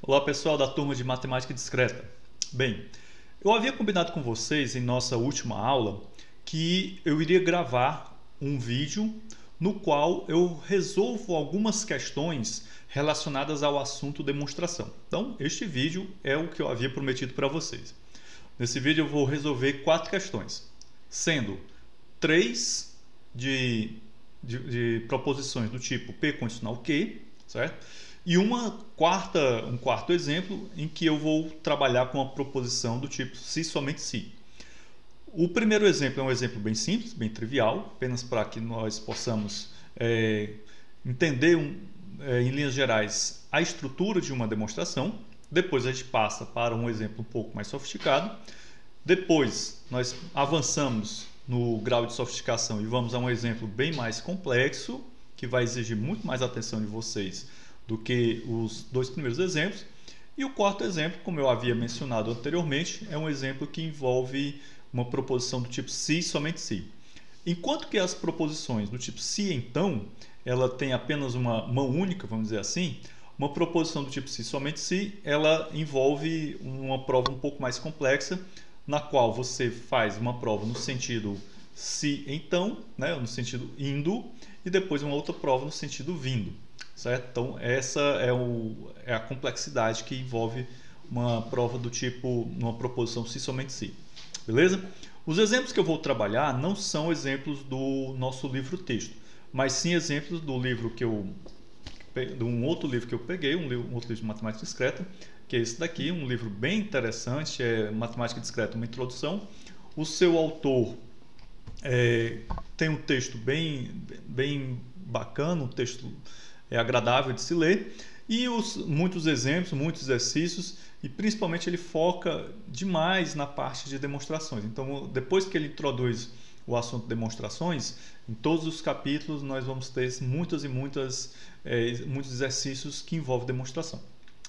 Olá pessoal da turma de Matemática Discreta. Bem, eu havia combinado com vocês em nossa última aula que eu iria gravar um vídeo no qual eu resolvo algumas questões relacionadas ao assunto demonstração. Então, este vídeo é o que eu havia prometido para vocês. Nesse vídeo eu vou resolver 4 questões, sendo 3 de proposições do tipo P condicional Q, certo? E um quarto exemplo em que eu vou trabalhar com uma proposição do tipo se somente se. O primeiro exemplo é um exemplo bem simples, bem trivial, apenas para que nós possamos entender em linhas gerais a estrutura de uma demonstração. Depois a gente passa para um exemplo um pouco mais sofisticado. Depois nós avançamos no grau de sofisticação e vamos a um exemplo bem mais complexo, que vai exigir muito mais atenção de vocês do que os 2 primeiros exemplos. E o quarto exemplo, como eu havia mencionado anteriormente, é um exemplo que envolve uma proposição do tipo se somente se. Enquanto que as proposições do tipo se então, ela tem apenas uma mão única, vamos dizer assim, uma proposição do tipo se somente se, ela envolve uma prova um pouco mais complexa, na qual você faz uma prova no sentido se então, né, no sentido indo, e depois uma outra prova no sentido vindo. Certo? Então, essa é a complexidade que envolve uma prova do tipo, uma proposição se somente se. Beleza? Os exemplos que eu vou trabalhar não são exemplos do nosso livro-texto, mas sim exemplos do livro de um outro livro que eu peguei, um outro livro de Matemática Discreta, que é esse daqui, um livro bem interessante, é Matemática Discreta, uma introdução. O seu autor tem um texto bem bacana, um texto agradável de se ler, e muitos exemplos, muitos exercícios, e principalmente ele foca demais na parte de demonstrações. Então, depois que ele introduz o assunto demonstrações, em todos os capítulos nós vamos ter muitos exercícios que envolvem demonstração.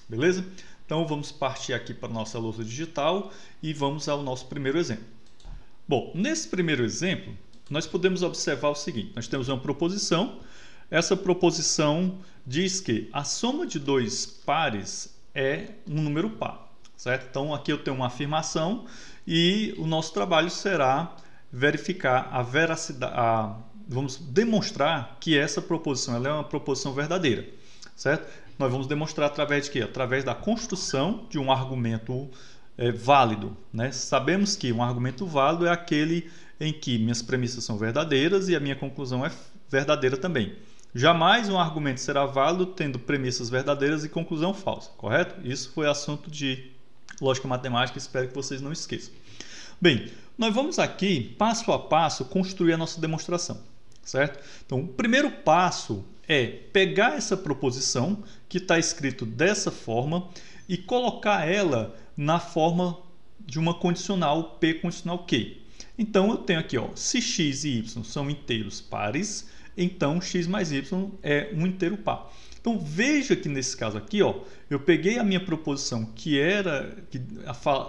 Beleza? Então, vamos partir aqui para a nossa lousa digital e vamos ao nosso primeiro exemplo. Bom, nesse primeiro exemplo, nós podemos observar o seguinte: nós temos uma proposição. Essa proposição diz que a soma de 2 pares é um número par, certo? Então, aqui eu tenho uma afirmação e o nosso trabalho será verificar a veracidade, vamos demonstrar que essa proposição ela é uma proposição verdadeira, certo? Nós vamos demonstrar através de quê? Através da construção de um argumento válido, né? Sabemos que um argumento válido é aquele em que minhas premissas são verdadeiras e a minha conclusão é verdadeira também. Jamais um argumento será válido tendo premissas verdadeiras e conclusão falsa, correto? Isso foi assunto de lógica matemática, espero que vocês não esqueçam. Bem, nós vamos aqui, passo a passo, construir a nossa demonstração, certo? Então, o primeiro passo é pegar essa proposição que está escrito dessa forma e colocar ela na forma de uma condicional P condicional Q. Então, eu tenho aqui, ó, se x e y são inteiros pares, então x mais y é um inteiro par. Então veja que nesse caso aqui, ó, eu peguei a minha proposição que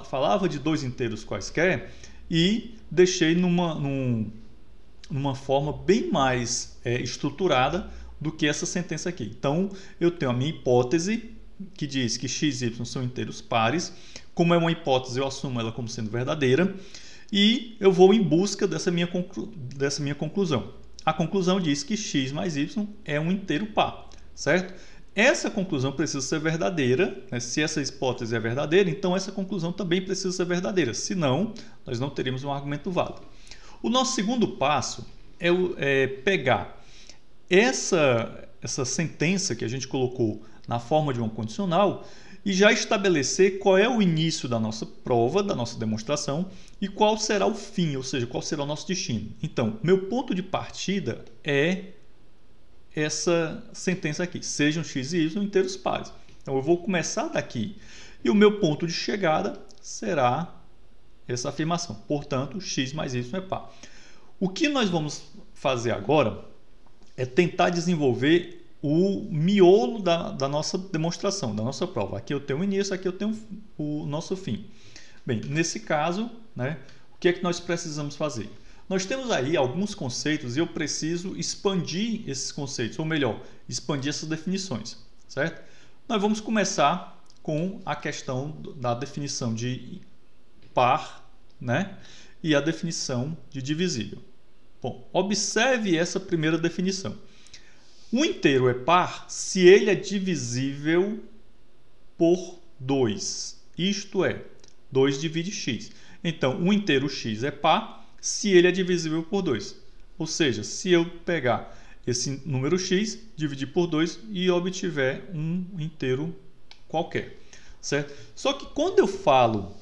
falava de 2 inteiros quaisquer e deixei numa forma bem mais estruturada do que essa sentença aqui. Então eu tenho a minha hipótese que diz que x e y são inteiros pares. Como é uma hipótese, eu assumo ela como sendo verdadeira e eu vou em busca dessa minha conclusão. A conclusão diz que x mais y é um inteiro par, certo? Essa conclusão precisa ser verdadeira, né? Se essa hipótese é verdadeira, então essa conclusão também precisa ser verdadeira, senão nós não teríamos um argumento válido. O nosso segundo passo é pegar essa sentença que a gente colocou na forma de uma condicional e já estabelecer qual é o início da nossa prova, da nossa demonstração e qual será o fim, ou seja, qual será o nosso destino. Então, meu ponto de partida é essa sentença aqui, sejam x e y inteiros pares. Então, eu vou começar daqui e o meu ponto de chegada será essa afirmação. Portanto, x mais y é par. O que nós vamos fazer agora é tentar desenvolver o miolo da nossa demonstração, da nossa prova. Aqui eu tenho o início, aqui eu tenho o nosso fim. Bem, nesse caso, né, o que é que nós precisamos fazer? Nós temos aí alguns conceitos e eu preciso expandir esses conceitos, ou melhor, expandir essas definições, certo? Nós vamos começar com a questão da definição de par, né? E a definição de divisível. Bom, observe essa primeira definição. Um inteiro é par se ele é divisível por 2. Isto é, 2 divide x. Então, um inteiro x é par se ele é divisível por 2. Ou seja, se eu pegar esse número x, dividir por 2 e obtiver um inteiro qualquer, certo? Só que quando eu falo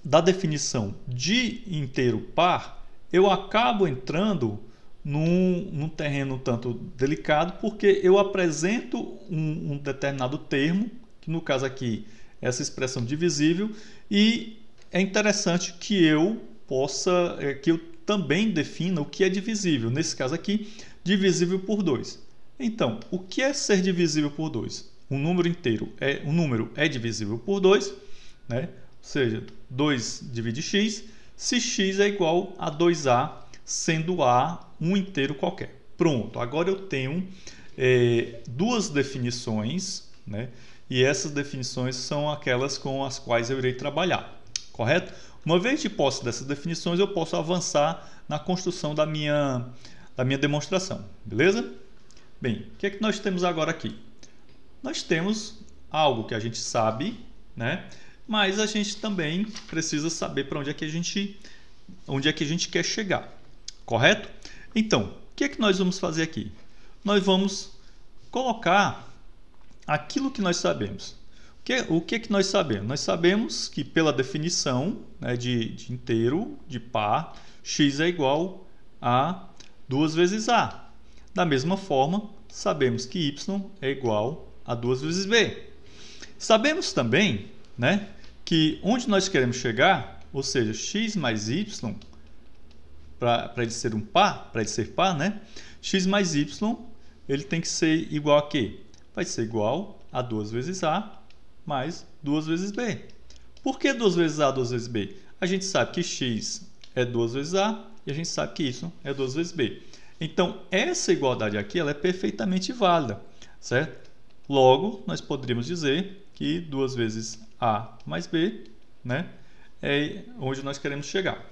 da definição de inteiro par, eu acabo entrando num terreno um tanto delicado, porque eu apresento um determinado termo, que no caso aqui é essa expressão divisível, e é interessante que eu possa, que eu também defina o que é divisível. Nesse caso aqui, divisível por 2. Então, o que é ser divisível por 2? Um número é divisível por 2, né? Ou seja, 2 divide x, se x é igual a 2a, sendo a um inteiro qualquer. Pronto, agora eu tenho duas definições, né? E essas definições são aquelas com as quais eu irei trabalhar, correto? Uma vez de posse dessas definições, eu posso avançar na construção da minha demonstração, beleza? Bem, o que é que nós temos agora aqui? Nós temos algo que a gente sabe, né? Mas a gente também precisa saber para onde é que a gente quer chegar, correto? Então, o que é que nós vamos fazer aqui? Nós vamos colocar aquilo que nós sabemos. O que é que nós sabemos? Nós sabemos que pela definição, né, de inteiro, de par, x é igual a 2 vezes a. Da mesma forma, sabemos que y é igual a 2 vezes b. Sabemos também, né, que onde nós queremos chegar, ou seja, x mais y, para ele ser um par, para ele ser par, né, x mais y, ele tem que ser igual a quê? Vai ser igual a 2 vezes a mais 2 vezes b. Por que 2 vezes a, 2 vezes b? A gente sabe que x é 2 vezes a e a gente sabe que y é 2 vezes b. Então, essa igualdade aqui ela é perfeitamente válida, certo? Logo, nós poderíamos dizer que 2 vezes a mais b, né, é onde nós queremos chegar,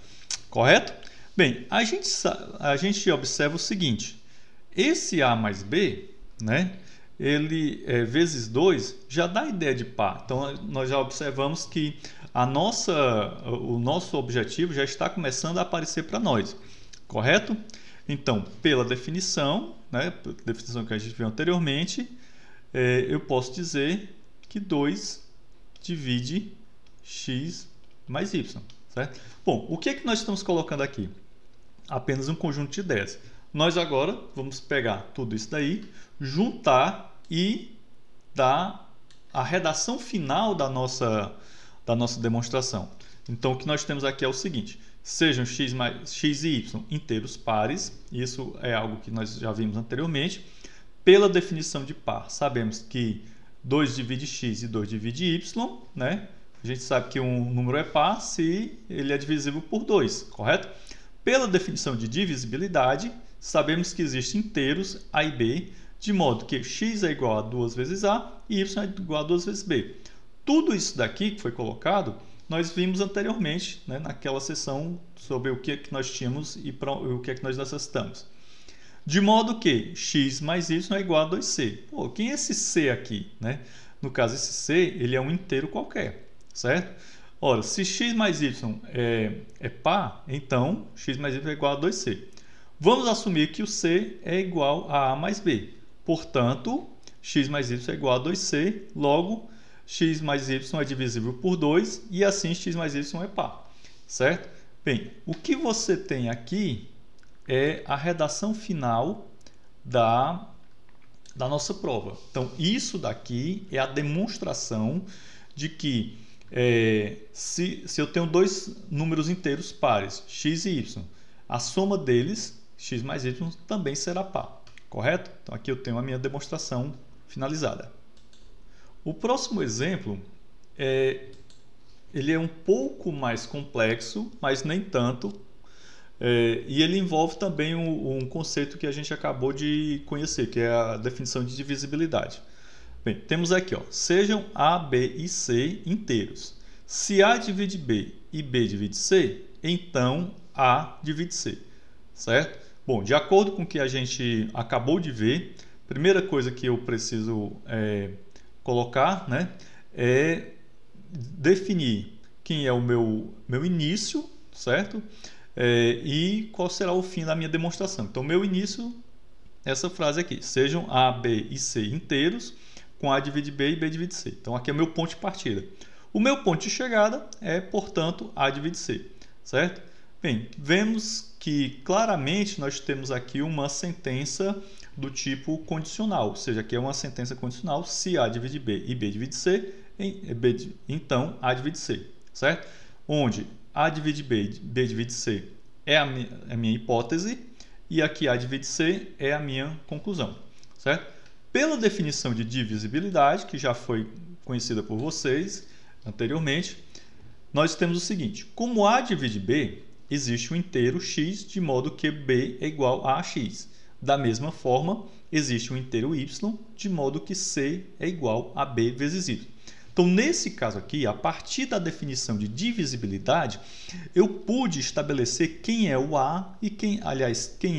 correto? Bem, a gente observa o seguinte, esse a mais b, né, ele vezes 2 já dá a ideia de par. Então, nós já observamos que o nosso objetivo já está começando a aparecer para nós, correto? Então, pela definição, né, definição que a gente viu anteriormente, eu posso dizer que 2 divide x mais y, certo? Bom, o que é que nós estamos colocando aqui? Apenas um conjunto de ideias. Nós agora vamos pegar tudo isso daí, juntar e dar a redação final da nossa demonstração. Então, o que nós temos aqui é o seguinte, sejam x e y inteiros pares, isso é algo que nós já vimos anteriormente. Pela definição de par, sabemos que 2 divide x e 2 divide y, né? A gente sabe que um número é par se ele é divisível por 2, correto? Pela definição de divisibilidade, sabemos que existem inteiros a e b, de modo que x é igual a 2 vezes a e y é igual a 2 vezes b. Tudo isso daqui que foi colocado, nós vimos anteriormente, né, naquela sessão sobre o que é que nós tínhamos e o que é que nós necessitamos. De modo que x mais y é igual a 2c. Pô, quem é esse c aqui, né? No caso, esse c ele é um inteiro qualquer, certo? Ora, se x mais y é par, então x mais y é igual a 2c. Vamos assumir que o c é igual a mais b. Portanto, x mais y é igual a 2c, logo, x mais y é divisível por 2 e assim x mais y é par, certo? Bem, o que você tem aqui é a redação final da nossa prova. Então, isso daqui é a demonstração de que se eu tenho dois números inteiros pares, x e y, a soma deles, x mais y, também será par, correto? Então, aqui eu tenho a minha demonstração finalizada. O próximo exemplo, ele é um pouco mais complexo, mas nem tanto, e ele envolve também um conceito que a gente acabou de conhecer, que é a definição de divisibilidade. Bem, temos aqui, ó, sejam A, B e C inteiros. Se A divide B e B divide C, então A divide C, certo? Bom, de acordo com o que a gente acabou de ver, a primeira coisa que eu preciso colocar, né, é definir quem é o meu início, certo? E qual será o fim da minha demonstração. Então, meu início, essa frase aqui, sejam A, B e C inteiros, com A divide B e B divide C. Então, aqui é o meu ponto de partida. O meu ponto de chegada é, portanto, A divide C, certo? Bem, vemos que claramente nós temos aqui uma sentença do tipo condicional, ou seja, aqui é uma sentença condicional, se A divide B e B divide C, então A divide C, certo? Onde A divide B e B divide C é a minha hipótese e aqui A divide C é a minha conclusão, certo? Pela definição de divisibilidade, que já foi conhecida por vocês anteriormente, nós temos o seguinte: como A divide B, existe um inteiro x de modo que B é igual a x. Da mesma forma, existe um inteiro y de modo que C é igual a B vezes y. Então, nesse caso aqui, a partir da definição de divisibilidade, eu pude estabelecer quem é o A e quem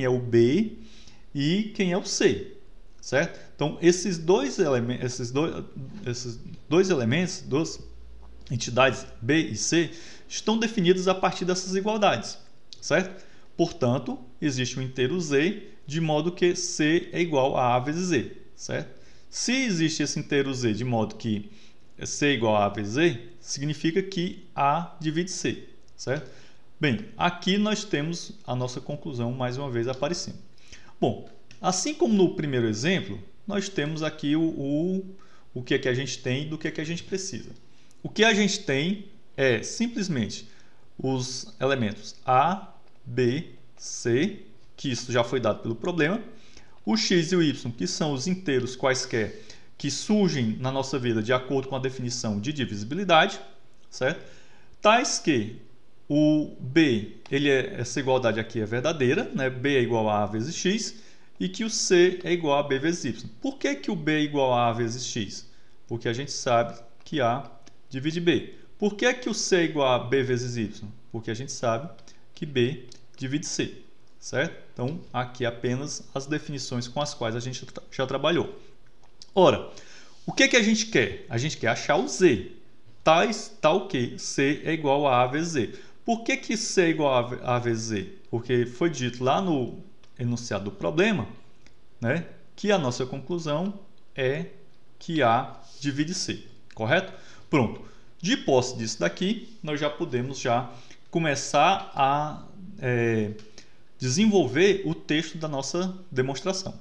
é o B e quem é o C, certo? Então, esses dois elementos, duas entidades B e C, estão definidos a partir dessas igualdades, certo? Portanto, existe um inteiro Z, de modo que C é igual a A vezes Z, certo? Se existe esse inteiro Z de modo que C é igual a A vezes Z, significa que A divide C, certo? Bem, aqui nós temos a nossa conclusão mais uma vez aparecendo. Bom, assim como no primeiro exemplo, nós temos aqui o que é que a gente tem e do que é que a gente precisa. O que a gente tem é simplesmente os elementos A, B, C, que isso já foi dado pelo problema, o x e o y, que são os inteiros quaisquer que surgem na nossa vida de acordo com a definição de divisibilidade, certo? Tais que o B, essa igualdade aqui é verdadeira, né? B é igual a A vezes x, e que o C é igual a B vezes y. Por que que o B é igual a A vezes x? Porque a gente sabe que A divide B. Por que que o C é igual a B vezes y? Porque a gente sabe que B divide C, certo? Então, aqui apenas as definições com as quais a gente já trabalhou. Ora, o que que a gente quer? A gente quer achar o Z, tal que C é igual a A vezes Z. Por que que C é igual a A vezes Z? Porque foi dito lá no enunciado do problema, né, que a nossa conclusão é que A divide C, correto? Pronto. De posse disso daqui, nós já podemos começar a desenvolver o texto da nossa demonstração.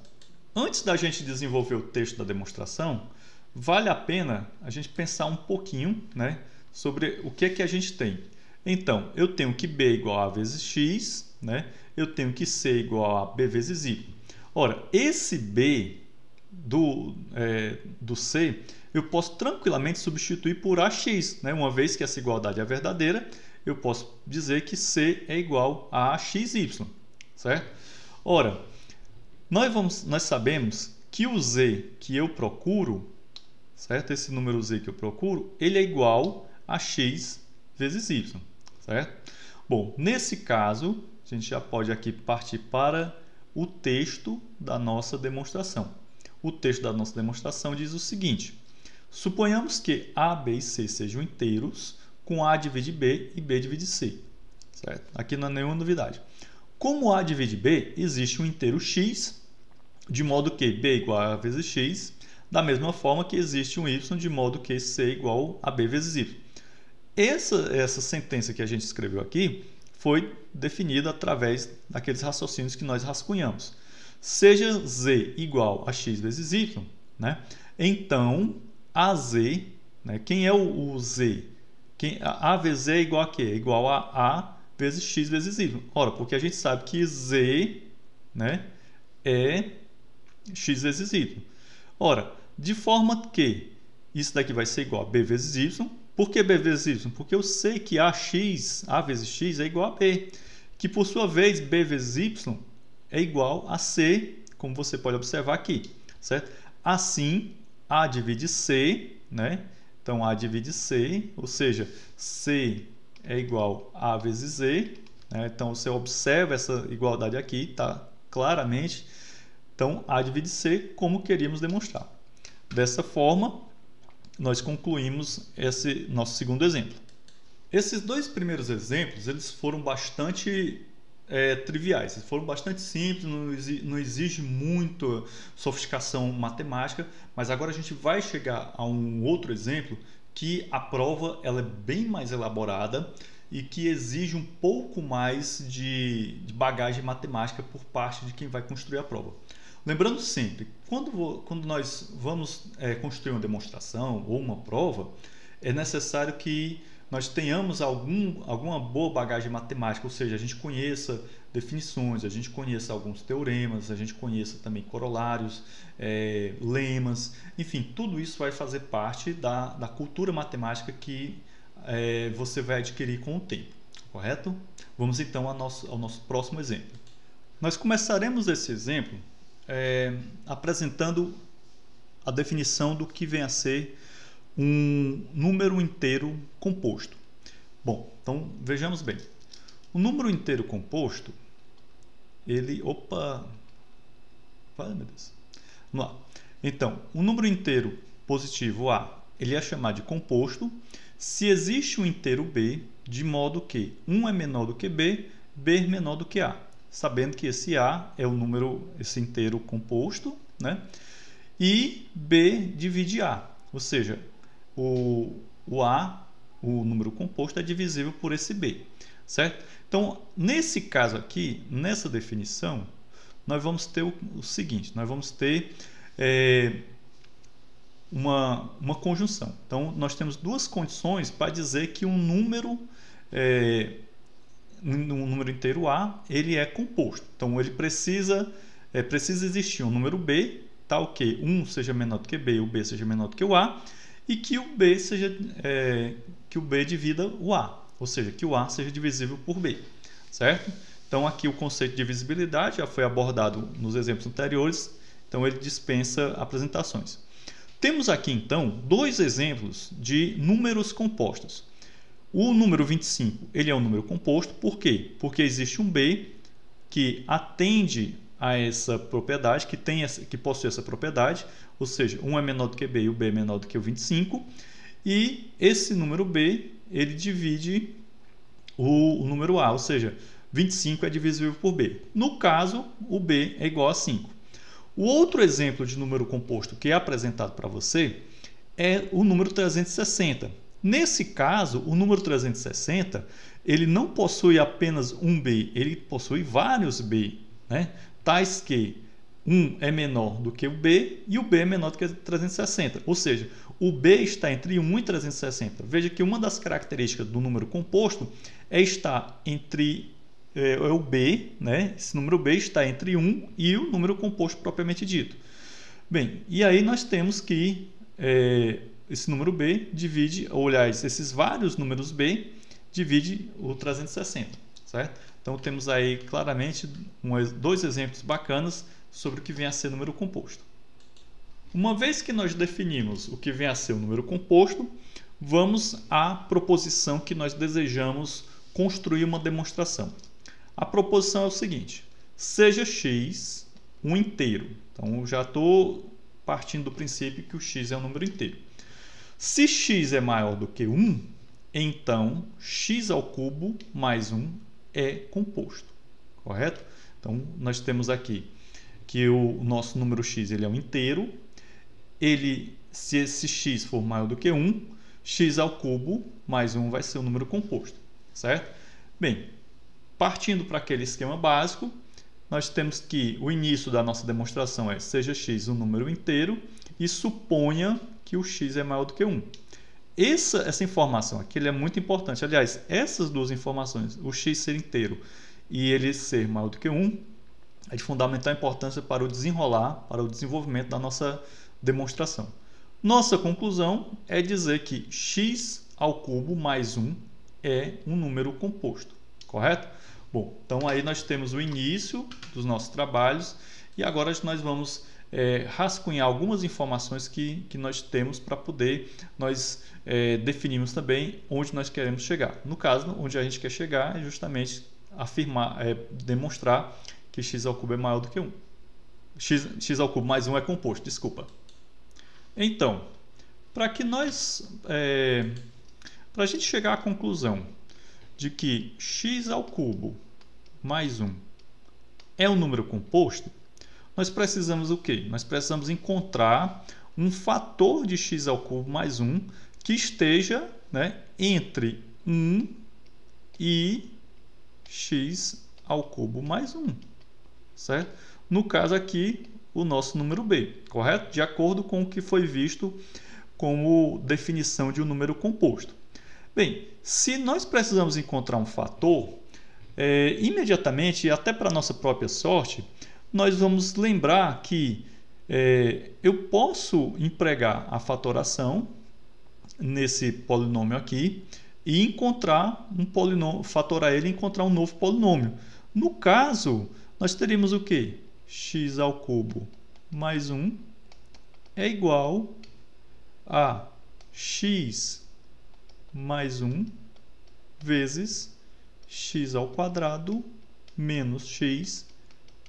Antes da gente desenvolver o texto da demonstração, vale a pena a gente pensar um pouquinho, né, sobre o que é que a gente tem. Então, eu tenho que B é igual a A vezes x, né? Eu tenho que C é igual a B vezes y. Ora, esse B do C, eu posso tranquilamente substituir por AX, né? Uma vez que essa igualdade é verdadeira, eu posso dizer que C é igual a AXY, certo? Ora, nós sabemos que o Z que eu procuro, certo? Esse número Z que eu procuro, ele é igual a X vezes Y, certo? Bom, nesse caso, a gente já pode aqui partir para o texto da nossa demonstração. O texto da nossa demonstração diz o seguinte: suponhamos que A, B e C sejam inteiros, com A divide B e B divide C, certo? Aqui não é nenhuma novidade. Como A divide B, existe um inteiro x, de modo que B é igual a A vezes x, da mesma forma que existe um y, de modo que C é igual a B vezes y. Essa sentença que a gente escreveu aqui foi definida através daqueles raciocínios que nós rascunhamos. Seja Z igual a x vezes y, né? Então, AZ, né? Quem é o Z? A vezes Z é igual a quê? É igual a A vezes x vezes y. Ora, porque a gente sabe que Z, né, é x vezes y. Ora, de forma que isso daqui vai ser igual a B vezes y. Por que B vezes y? Porque eu sei que A vezes x é igual a B, que por sua vez B vezes y é igual a C, como você pode observar aqui, certo? Assim, A divide C, né? Então, A divide C, ou seja, C é igual a A vezes Z, né? Então, você observa essa igualdade aqui, tá? Claramente. Então, A divide C, como queríamos demonstrar. Dessa forma, nós concluímos esse nosso segundo exemplo. Esses dois primeiros exemplos, eles foram bastante triviais, eles foram bastante simples, não exige muito sofisticação matemática, mas agora a gente vai chegar a um outro exemplo que a prova ela é bem mais elaborada e que exige um pouco mais de bagagem matemática por parte de quem vai construir a prova. Lembrando sempre, quando nós vamos construir uma demonstração ou uma prova, é necessário que nós tenhamos alguma boa bagagem matemática, ou seja, a gente conheça definições, a gente conheça alguns teoremas, a gente conheça também corolários, lemas, enfim, tudo isso vai fazer parte da cultura matemática que você vai adquirir com o tempo, correto? Vamos então ao nosso próximo exemplo. Nós começaremos esse exemplo apresentando a definição do que vem a ser um número inteiro composto. Bom, então vejamos bem. O número inteiro composto, ele... Opa! Vai, meu Deus. Vamos lá. Então, o número inteiro positivo A, ele é chamado de composto se existe um inteiro B, de modo que 1 é menor do que B, B é menor do que A. Sabendo que esse A é esse inteiro composto, né? E B divide A, ou seja, o A, o número composto, é divisível por esse B, certo? Então, nesse caso aqui, nessa definição, nós vamos ter o seguinte, nós vamos ter uma conjunção. Então, nós temos duas condições para dizer que um número inteiro A, ele é composto. Então, ele precisa existir um número B, tal que 1 seja menor do que B e o B seja menor do que o A, e que o B que o B divida o A, ou seja, que o A seja divisível por B, certo? Então, aqui o conceito de divisibilidade já foi abordado nos exemplos anteriores, então ele dispensa apresentações. Temos aqui, então, dois exemplos de números compostos. O número 25, ele é um número composto, por quê? Porque existe um B que atende a essa propriedade, que possui essa propriedade, ou seja, 1 é menor do que B e o B é menor do que o 25, e esse número B, ele divide o número A, ou seja, 25 é divisível por B. No caso, o B é igual a 5. O outro exemplo de número composto que é apresentado para você é o número 360. Nesse caso, o número 360, ele não possui apenas um B, ele possui vários B, né? Tais que 1 é menor do que o B e o B é menor do que 360. Ou seja, o B está entre 1 e 360. Veja que uma das características do número composto é estar entre o B, né? Esse número B está entre 1 e o número composto propriamente dito. Bem, e aí nós temos que esse número B divide, ou aliás, esses vários números B divide o 360, certo? Então temos aí claramente dois exemplos bacanas sobre o que vem a ser número composto. Uma vez que nós definimos o que vem a ser o número composto, vamos à proposição que nós desejamos construir uma demonstração. A proposição é o seguinte: seja x um inteiro. Então, eu já estou partindo do princípio que o x é um número inteiro. Se x é maior do que 1, então x ao cubo mais 1 é composto, correto? Então, nós temos aqui que o nosso número x ele é um inteiro. Se esse x for maior do que 1, x ao cubo mais 1 vai ser um número composto, certo? Bem, partindo para aquele esquema básico, nós temos que o início da nossa demonstração é seja x um número inteiro e suponha que o x é maior do que 1. Essa informação aqui é muito importante. Aliás, essas duas informações, o x ser inteiro e ele ser maior do que 1, é de fundamental importância para o desenrolar, para o desenvolvimento da nossa demonstração. Nossa conclusão é dizer que x ao cubo mais 1 é um número composto, correto? Bom, então aí nós temos o início dos nossos trabalhos e agora nós vamos rascunhar algumas informações que nós temos para poder nós definirmos também onde nós queremos chegar. No caso, onde a gente quer chegar é justamente afirmar, demonstrar que x ao cubo é maior do que 1. X ao cubo mais 1 é composto, desculpa. Então, para que para a gente chegar à conclusão de que x ao cubo mais 1 é um número composto, nós precisamos o quê? Nós precisamos encontrar um fator de x ao cubo mais 1 que esteja, né, entre 1 e x ao cubo mais 1, certo? No caso aqui, o nosso número b, correto? De acordo com o que foi visto como definição de um número composto. Bem, se nós precisamos encontrar um fator, imediatamente, até para nossa própria sorte, nós vamos lembrar que eu posso empregar a fatoração nesse polinômio aqui e encontrar um polinômio, fatorar ele e encontrar um novo polinômio. No caso, nós teríamos o quê? X ao cubo mais 1 é igual a x mais 1 vezes x ao quadrado menos x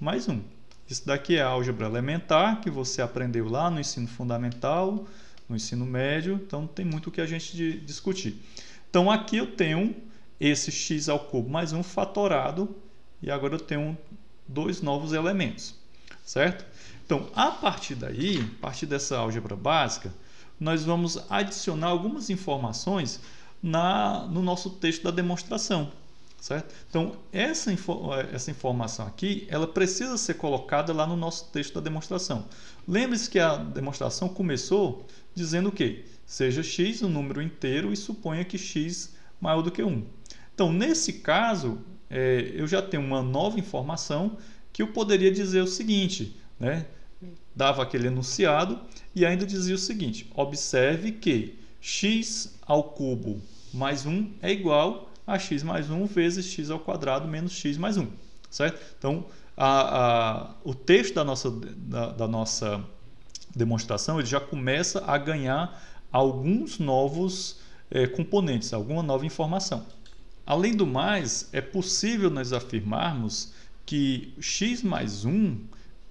mais 1. Isso daqui é a álgebra elementar que você aprendeu lá no ensino fundamental, no ensino médio, então não tem muito o que a gente discutir. Então aqui eu tenho esse x ao cubo mais 1 fatorado e agora eu tenho dois novos elementos, certo? Então, a partir daí, a partir dessa álgebra básica, nós vamos adicionar algumas informações no nosso texto da demonstração, certo? Então, essa informação aqui, ela precisa ser colocada lá no nosso texto da demonstração. Lembre-se que a demonstração começou dizendo o quê? Seja x um número inteiro e suponha que x maior do que 1. Então, nesse caso, eu já tenho uma nova informação que eu poderia dizer o seguinte, né? Dava aquele enunciado e ainda dizia o seguinte: observe que x ao cubo mais 1 é igual a x mais 1 vezes x ao quadrado menos x mais 1, certo? Então, o texto da nossa demonstração ele já começa a ganhar alguns novos componentes, alguma nova informação. Além do mais, é possível nós afirmarmos que x mais 1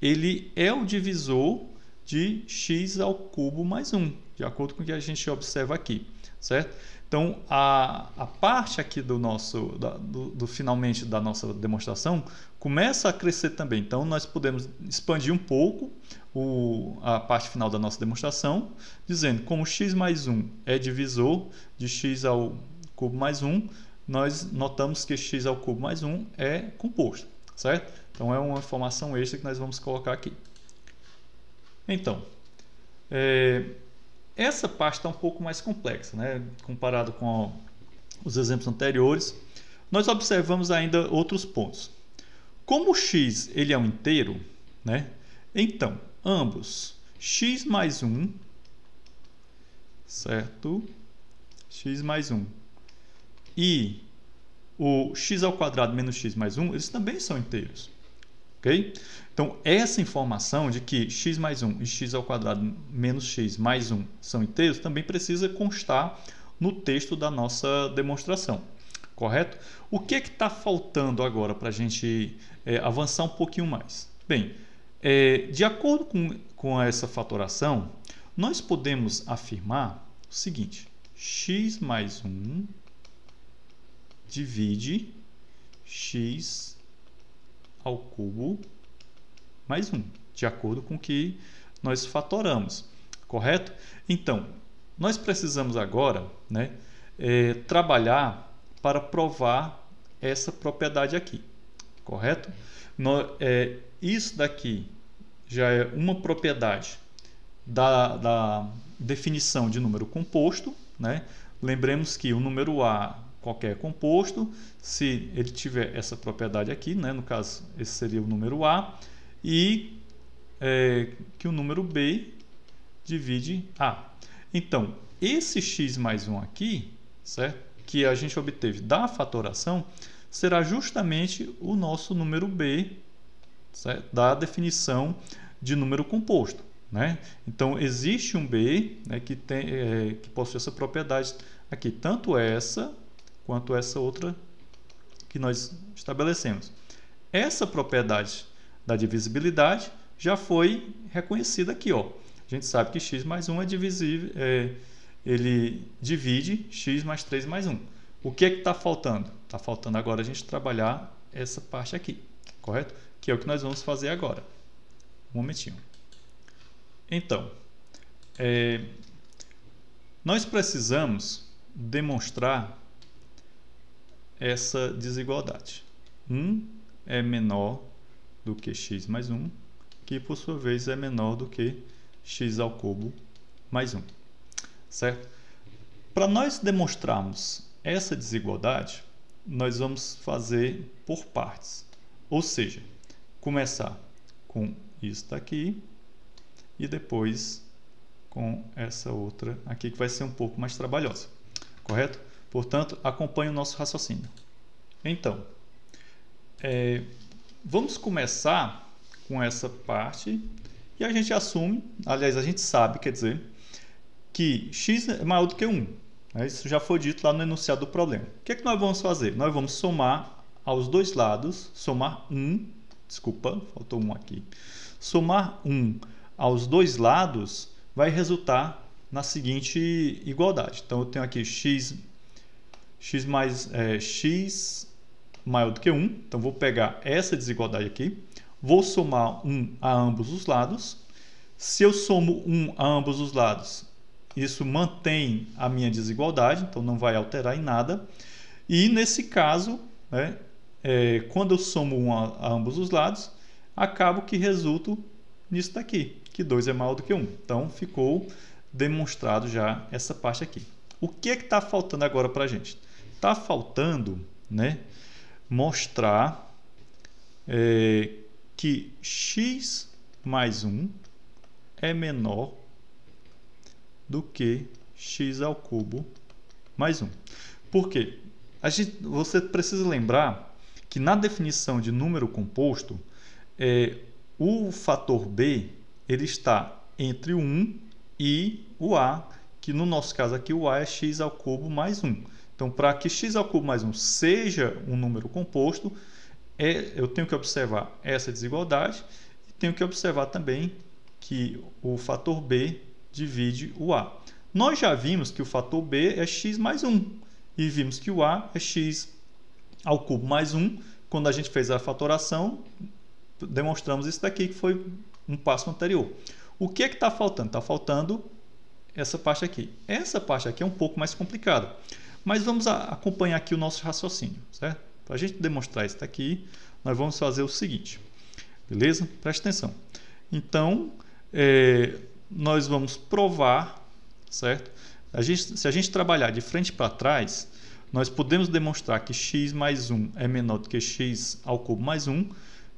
ele é o divisor de x ao cubo mais 1, de acordo com o que a gente observa aqui, certo? Então, a parte aqui do finalmente da nossa demonstração começa a crescer também. Então, nós podemos expandir um pouco a parte final da nossa demonstração, dizendo como x mais 1 é divisor de x ao cubo mais 1, nós notamos que x ao cubo mais 1 é composto, certo? Então, é uma informação extra que nós vamos colocar aqui. Então, essa parte está um pouco mais complexa, né? Comparado com os exemplos anteriores. Nós observamos ainda outros pontos. Como o x ele é um inteiro, né? Então, ambos, x mais 1, certo? X mais 1 e o x ao quadrado menos x mais 1, eles também são inteiros. Ok? Então, essa informação de que x mais 1 e x ao quadrado menos x mais 1 são inteiros também precisa constar no texto da nossa demonstração. Correto? O que está faltando agora para a gente avançar um pouquinho mais? Bem, de acordo com essa fatoração, nós podemos afirmar o seguinte: x mais 1 divide x ao cubo mais 1, de acordo com o que nós fatoramos, correto? Então, nós precisamos agora, né, trabalhar para provar essa propriedade aqui, correto? Isso daqui já é uma propriedade da definição de número composto, né? Lembremos que o número A qualquer composto, se ele tiver essa propriedade aqui, né? No caso, esse seria o número A, e que o número B divide A. Então, esse x mais 1 aqui, certo? Que a gente obteve da fatoração, será justamente o nosso número B, certo? Da definição de número composto, né? Então, existe um B, né, que possui essa propriedade aqui, tanto essa quanto essa outra que nós estabelecemos. Essa propriedade da divisibilidade já foi reconhecida aqui, ó. A gente sabe que x mais 1 é divisível, ele divide x mais 3 mais 1. O que é que está faltando? Está faltando agora a gente trabalhar essa parte aqui, correto? Que é o que nós vamos fazer agora. Um momentinho. Então, nós precisamos demonstrar essa desigualdade. 1 é menor do que x mais 1, que por sua vez é menor do que x ao cubo mais 1. Certo? Para nós demonstrarmos essa desigualdade, nós vamos fazer por partes. Ou seja, começar com isso daqui e depois com essa outra aqui, que vai ser um pouco mais trabalhosa. Correto? Portanto, acompanhe o nosso raciocínio. Então, vamos começar com essa parte e a gente assume, aliás, a gente sabe, quer dizer, que x é maior do que 1. Isso já foi dito lá no enunciado do problema. O que é que nós vamos fazer? Nós vamos somar aos dois lados, somar 1, desculpa, faltou 1 aqui. Somar 1 aos dois lados vai resultar na seguinte igualdade. Então, eu tenho aqui x maior do que 1. Então, vou pegar essa desigualdade aqui. Vou somar 1 a ambos os lados. Se eu somo 1 a ambos os lados, isso mantém a minha desigualdade, então não vai alterar em nada. E nesse caso, né, quando eu somo 1 a ambos os lados, acabo que resulto nisso daqui, que 2 é maior do que 1. Então, ficou demonstrado já essa parte aqui. O que é que está faltando agora para a gente? Está faltando, né, mostrar que x mais 1 é menor do que x ao cubo mais 1. Por quê? Você precisa lembrar que na definição de número composto, o fator b ele está entre o 1 e o a, que no nosso caso aqui o a é x ao cubo mais 1. Então, para que x ao cubo mais 1 seja um número composto, eu tenho que observar essa desigualdade e tenho que observar também que o fator b divide o a. Nós já vimos que o fator b é x mais 1 e vimos que o a é x ao cubo mais 1. Quando a gente fez a fatoração, demonstramos isso daqui, que foi um passo anterior. O que é que está faltando? Está faltando essa parte aqui. Essa parte aqui é um pouco mais complicada, mas vamos acompanhar aqui o nosso raciocínio, certo? Para a gente demonstrar isso daqui, nós vamos fazer o seguinte, beleza? Preste atenção. Então, nós vamos provar, certo? Se a gente trabalhar de frente para trás, nós podemos demonstrar que x mais 1 é menor do que x ao cubo mais 1.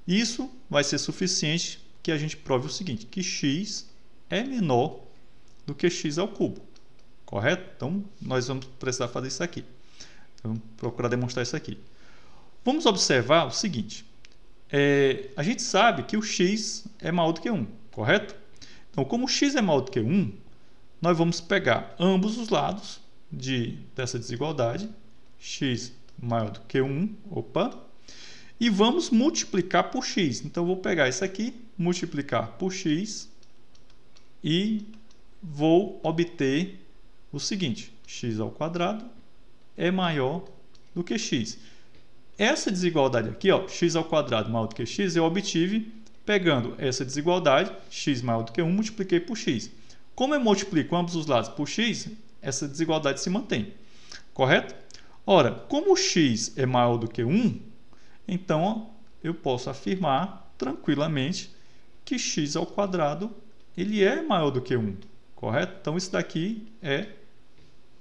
Isso vai ser suficiente que a gente prove o seguinte, que x é menor do que x ao cubo. Correto? Então, nós vamos precisar fazer isso aqui. Vamos procurar demonstrar isso aqui. Vamos observar o seguinte. A gente sabe que o x é maior do que 1, correto? Então, como x é maior do que 1, nós vamos pegar ambos os lados dessa desigualdade, x maior do que 1, e vamos multiplicar por x. Então, eu vou pegar isso aqui, multiplicar por x e vou obter o seguinte, x ao quadrado é maior do que x. Essa desigualdade aqui, ó, x ao quadrado maior do que x, eu obtive pegando essa desigualdade, x maior do que 1, multipliquei por x. Como eu multiplico ambos os lados por x, essa desigualdade se mantém. Correto? Ora, como x é maior do que 1, então eu posso afirmar tranquilamente que x ao quadrado ele é maior do que 1. Correto? Então isso daqui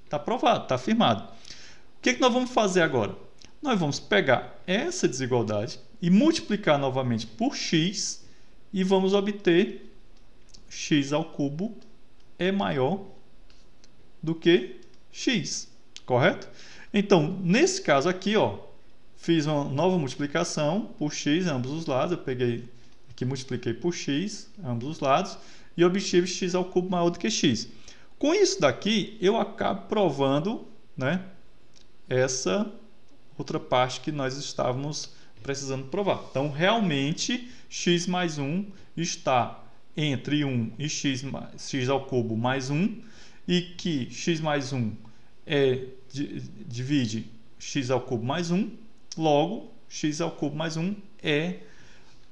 está provado, está afirmado. O que nós vamos fazer agora? Nós vamos pegar essa desigualdade e multiplicar novamente por x e vamos obter x ao cubo é maior do que x, correto? Então, nesse caso aqui, ó, fiz uma nova multiplicação por x em ambos os lados, eu peguei que multipliquei por x, ambos os lados, e obtive x ao cubo maior do que x. Com isso daqui, eu acabo provando, né, essa outra parte que nós estávamos precisando provar. Então, realmente, x mais 1 está entre 1 e x ao cubo mais 1, e que x mais 1 divide x ao cubo mais 1, logo, x ao cubo mais 1 é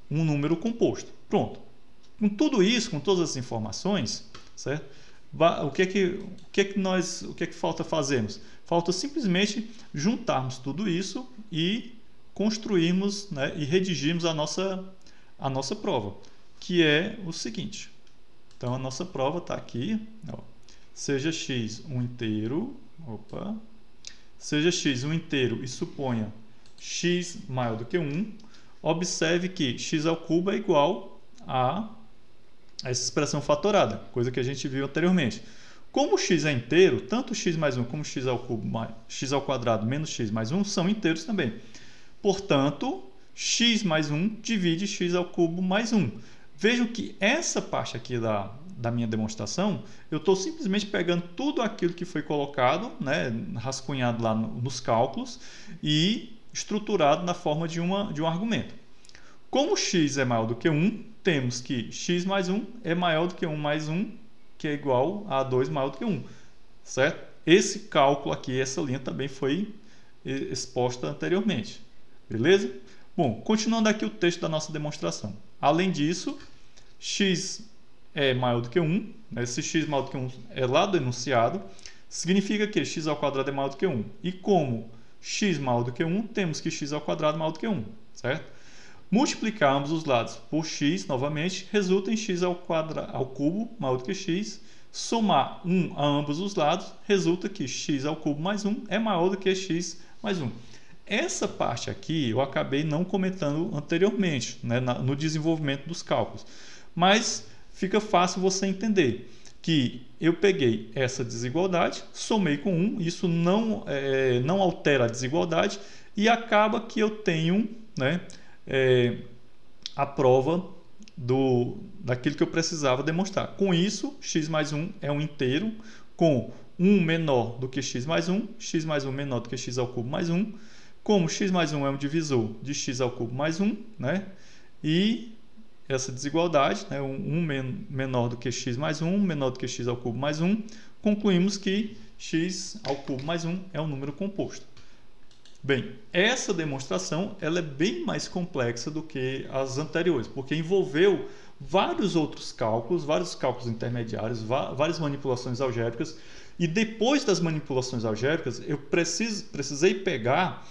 um número composto. Pronto. Com tudo isso, com todas as informações, certo? O que é que falta fazermos? Falta simplesmente juntarmos tudo isso e construirmos, né, e redigirmos a nossa prova, que é o seguinte. Então, a nossa prova está aqui, ó. Seja x um inteiro, seja x um inteiro e suponha x maior do que 1, observe que x ao cubo é igual a essa expressão fatorada, coisa que a gente viu anteriormente. Como x é inteiro, tanto x mais 1 como x ao cubo x ao quadrado menos x mais 1 são inteiros também. Portanto, x mais 1 divide x ao cubo mais 1. Vejam que essa parte aqui da minha demonstração, eu estou simplesmente pegando tudo aquilo que foi colocado, né, rascunhado lá nos cálculos e estruturado na forma de um argumento. Como x é maior do que 1, temos que x mais 1 é maior do que 1 mais 1, que é igual a 2 maior do que 1. Certo? Esse cálculo aqui, essa linha também foi exposta anteriormente. Beleza? Bom, continuando aqui o texto da nossa demonstração. Além disso, x é maior do que 1. Né? Se x maior do que 1 é lá do enunciado, significa que x ao quadrado é maior do que 1. E como x maior do que 1, temos que x ao quadrado é maior do que 1. Certo? Multiplicar ambos os lados por x, novamente, resulta em x ao cubo maior do que x. Somar 1 a ambos os lados, resulta que x ao cubo mais 1 é maior do que x mais 1. Essa parte aqui eu acabei não comentando anteriormente, né, no desenvolvimento dos cálculos. Mas fica fácil você entender que eu peguei essa desigualdade, somei com 1, isso não altera a desigualdade e acaba que eu tenho, né, a prova daquilo que eu precisava demonstrar. Com isso, x mais 1 é um inteiro com 1 menor do que x mais 1 menor do que x ao cubo mais 1. Como x mais 1 é um divisor de x ao cubo mais 1, né? E essa desigualdade, né, 1 menor do que x mais 1, menor do que x ao cubo mais 1, concluímos que x ao cubo mais 1 é um número composto. Bem, essa demonstração ela é bem mais complexa do que as anteriores, porque envolveu vários outros cálculos, vários cálculos intermediários, várias manipulações algébricas, e depois das manipulações algébricas eu precisei pegar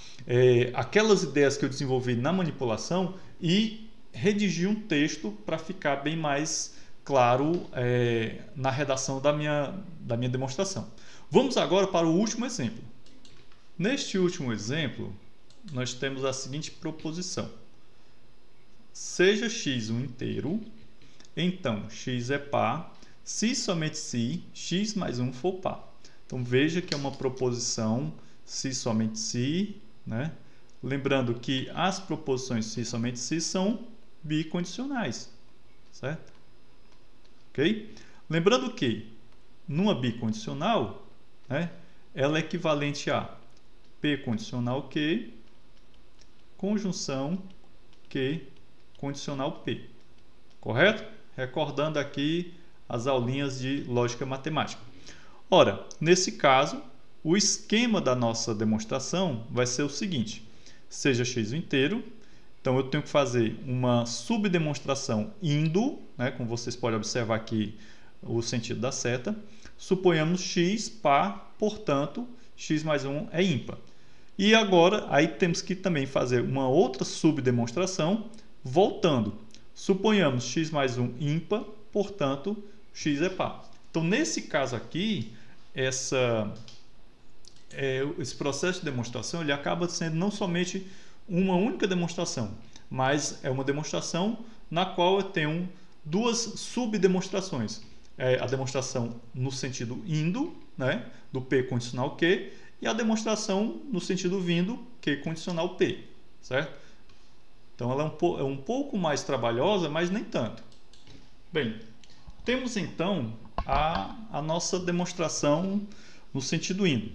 aquelas ideias que eu desenvolvi na manipulação e redigir um texto para ficar bem mais claro na redação da minha demonstração. Vamos agora para o último exemplo. Neste último exemplo, nós temos a seguinte proposição. Seja x um inteiro, então x é par, se somente se x mais 1 for par. Então veja que é uma proposição se somente se, né? Lembrando que as proposições se somente se são bicondicionais, certo? Ok? Lembrando que numa bicondicional, né, ela é equivalente a P condicional Q, conjunção Q condicional P. Correto? Recordando aqui as aulinhas de lógica matemática. Ora, nesse caso, o esquema da nossa demonstração vai ser o seguinte. Seja x inteiro, então eu tenho que fazer uma subdemonstração indo, né, como vocês podem observar aqui o sentido da seta. Suponhamos x par, portanto, x mais 1 é ímpar. E agora, aí temos que também fazer uma outra subdemonstração, voltando. Suponhamos x mais 1 ímpar, portanto, x é par. Então, nesse caso aqui, esse processo de demonstração ele acaba sendo não somente uma única demonstração, mas é uma demonstração na qual eu tenho duas subdemonstrações. A demonstração no sentido indo, né, do P condicional Q, e a demonstração no sentido vindo, Q condicional P, certo? Então ela é um pouco mais trabalhosa, mas nem tanto. Bem, temos então a nossa demonstração no sentido indo.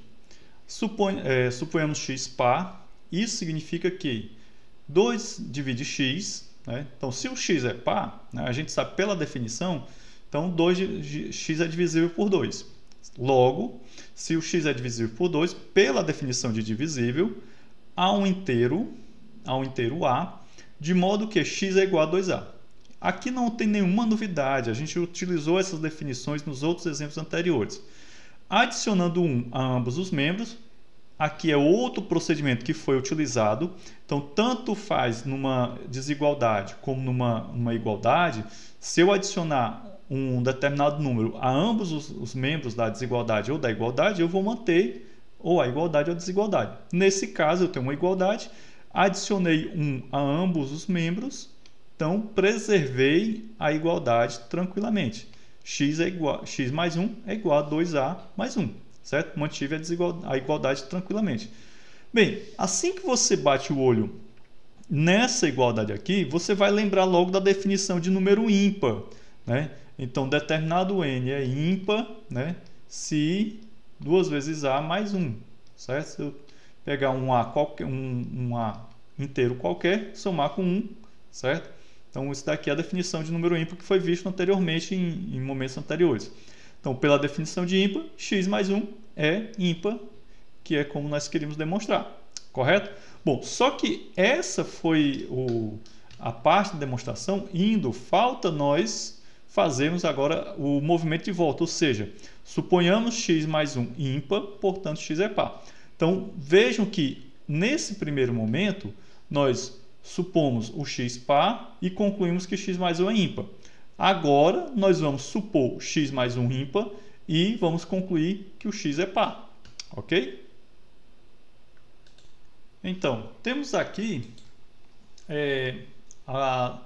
Suponhamos x par, isso significa que 2 divide x, né? Então se o x é par, né, a gente sabe pela definição, então x é divisível por 2. Logo, se o x é divisível por 2, pela definição de divisível, há um inteiro a, de modo que x é igual a 2a. Aqui não tem nenhuma novidade, a gente utilizou essas definições nos outros exemplos anteriores. Adicionando 1 a ambos os membros, aqui é outro procedimento que foi utilizado, então tanto faz numa desigualdade como numa igualdade, se eu adicionar um determinado número a ambos os membros da desigualdade ou da igualdade, eu vou manter ou a igualdade ou a desigualdade. Nesse caso, eu tenho uma igualdade, adicionei 1 a ambos os membros, então preservei a igualdade tranquilamente. X mais 1 é igual a 2a mais 1, certo? Mantive a igualdade tranquilamente. Bem, assim que você bate o olho nessa igualdade aqui, você vai lembrar logo da definição de número ímpar, né? Então, determinado n é ímpar, né, se 2 vezes a mais 1, certo? Se eu pegar um a inteiro qualquer, somar com 1, certo? Então, isso daqui é a definição de número ímpar que foi visto anteriormente em momentos anteriores. Então, pela definição de ímpar, x mais 1 é ímpar, que é como nós queríamos demonstrar, correto? Bom, só que essa foi a parte da demonstração indo, falta nós fazermos agora o movimento de volta, ou seja, suponhamos x mais 1 ímpar, portanto x é par. Então, vejam que nesse primeiro momento, nós supomos o x par e concluímos que x mais 1 é ímpar. Agora, nós vamos supor x mais 1 ímpar e vamos concluir que o x é par, ok? Então, temos aqui a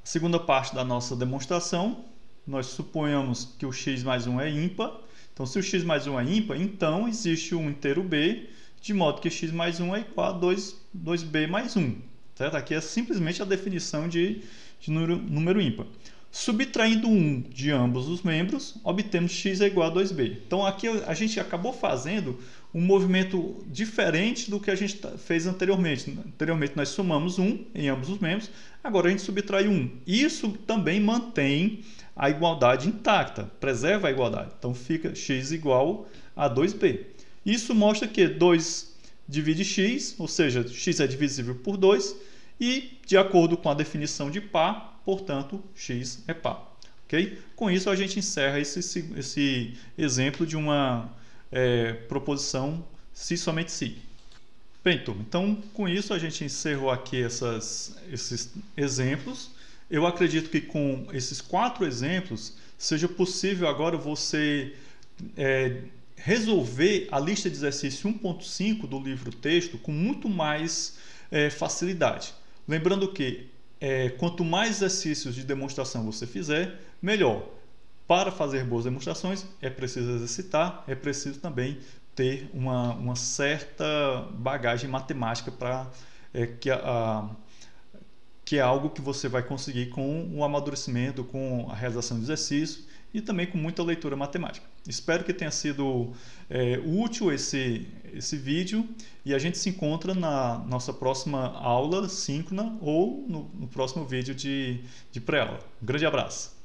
segunda parte da nossa demonstração. Nós suponhamos que o x mais 1 é ímpar. Então, se o x mais 1 é ímpar, então existe um inteiro b, de modo que x mais 1 é igual a 2b mais 1. Certo? Aqui é simplesmente a definição de número ímpar. Subtraindo 1 de ambos os membros, obtemos x é igual a 2b. Então, aqui a gente acabou fazendo um movimento diferente do que a gente fez anteriormente. Anteriormente, nós somamos 1 em ambos os membros, agora a gente subtrai 1. Isso também mantém a igualdade intacta, preserva a igualdade. Então, fica x igual a 2b. Isso mostra que 2 divide x, ou seja, x é divisível por 2, e, de acordo com a definição de par, portanto, x é par. Okay? Com isso, a gente encerra esse exemplo de uma proposição se somente se. Bem, turma, então, com isso, a gente encerrou aqui esses exemplos. Eu acredito que com esses 4 exemplos, seja possível agora você resolver a lista de exercício 1.5 do livro texto com muito mais facilidade. Lembrando que quanto mais exercícios de demonstração você fizer, melhor. Para fazer boas demonstrações, é preciso exercitar, é preciso também ter uma certa bagagem matemática para que é algo que você vai conseguir com o amadurecimento, com a realização de exercício e também com muita leitura matemática. Espero que tenha sido útil esse vídeo e a gente se encontra na nossa próxima aula síncrona ou no próximo vídeo de pré-aula. Um grande abraço!